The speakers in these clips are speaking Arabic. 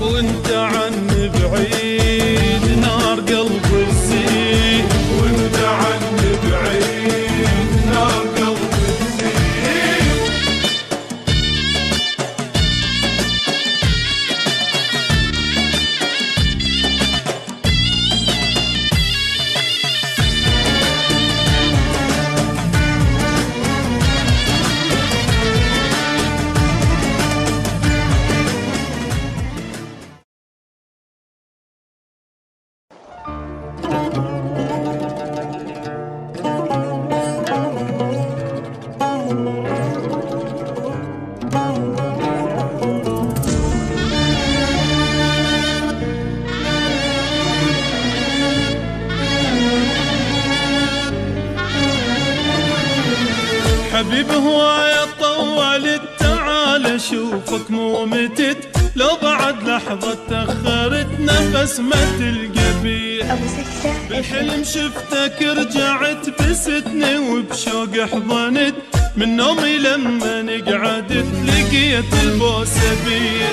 وانت عني بعيد نار قلبي تزيد، وانت عني بعيد نار قلبي تزيد. حبيب هواية طولت، تعال اشوفك مو متت، لو بعد لحظة تأخرت نفس ما تلقى بيه. بالحلم شفتك رجعت بستني وبشوق حضنت، من نومي لما نقعدت لقيت البوسة بيه.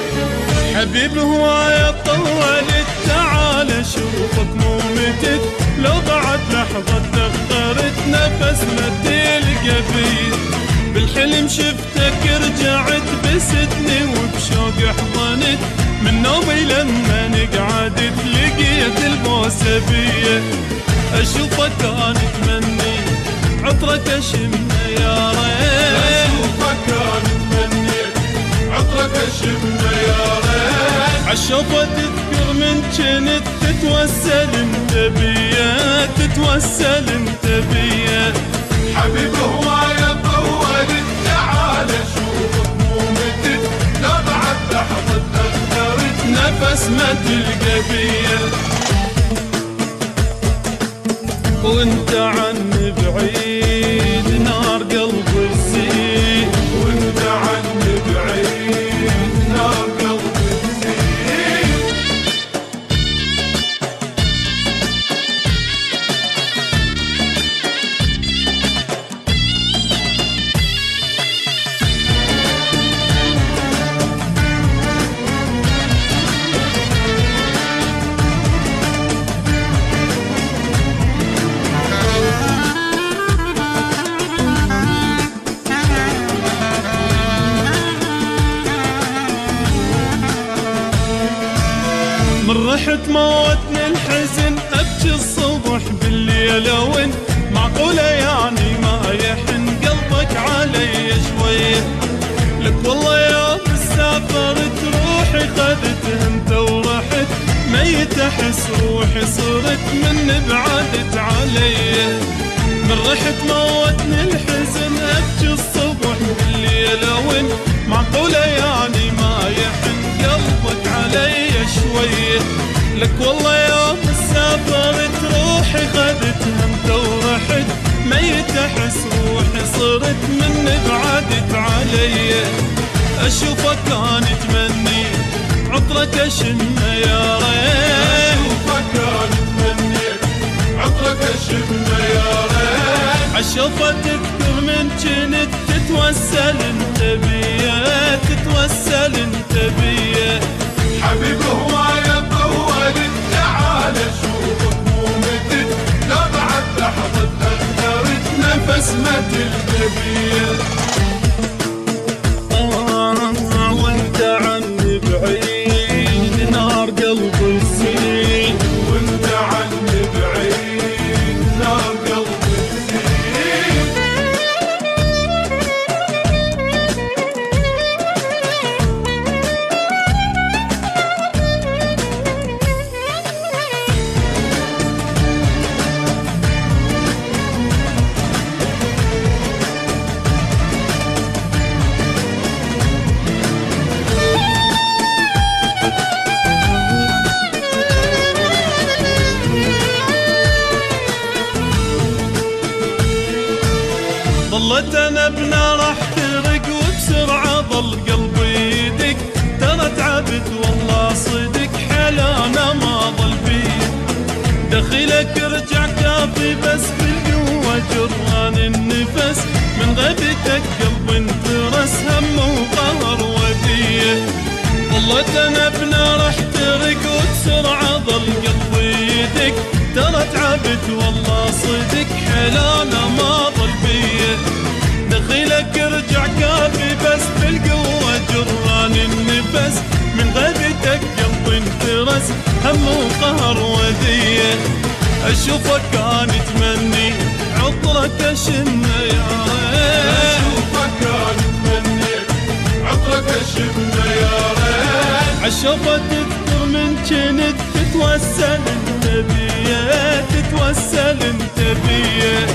حبيب هواية طولت، تعال اشوفك مو متت، لو بعد لحظة تأخرت نفس ما تلقى بيه. بالحلم شفتك رجعت بستني وبشوق حضنت، من نومي لما نقعدت لقيت البوسة بيه. اشوفك انا اتمني عطرك اشمه يا ريت، اشوفك انا اتمني عطرك اشمه يا ريت. عالشوفة تذكر من جنت تتوسل انت بيا، تتوسل انت بيا. حبيب هواية طولت، تعال اشوفك مو متت، لا بعد لحظة تأخرت نفس ما تلقى بيا. وانت عني بعيد نار قلبي تزيد، وانت عني بعيد نار قلبي تزيد. من رحت موتني الحزن، ابكي الصبح بالليل وين معقولة يعني ما يحن قلبك علي شوية. لك والله يوم سافرت روحي خذت انت ورحت، ميت احس روحي صرت من بعدت علي. من رحت موتني الحزن، ابكي الصبح بالليل وين معقولة يعني ما يحن قلبك علي شوية. لك والله يوم سافرت روحي خذت انت ورحت، ميت احس روحي صرت من بعدت علي. اشوفك انا اتمني عطرك اشمه يا ريت، اشوفك انا اتمني عطرك اشمه يا ريت. عالشوفة تذكر من جنت تتوسل انت بيا، تتوسل انت بيا. حبيب هواية طولت، تعال اشوفك مو متت، لا بعد لحظة تأخرت نفس ما تلقى بيه. وانت عني بعيد نار قلبي تزيد، وانت عني بعيد نار قلبي تزيد. ظلت انا بنار احترق وبسرعة ظل قلبي يدق، ترى تعبت والله صدق حلانا ما ظل بيه. دخيلك رجع كافي بس بالقوة جران النفس، من غيبتك قلبي انترس هم وقهر وديه. ظلت انا بنار احترق وبسرعة ظل قلبي يدق، ترى تعبت والله صدق حلانا ما ظل بيه. دخيلك ارجع كافي بس بالقوة جران النفس، من غيبتك قلبي انفرس هم وقهر وذيه. اشوفك كان يتمني عطرك اشمه يا ريت، اشوفك كان يتمني عطرك اشمه يا ريت. عالشوفة تذكر من جنت تتوسل انت بيه، تتوسل انت بيه.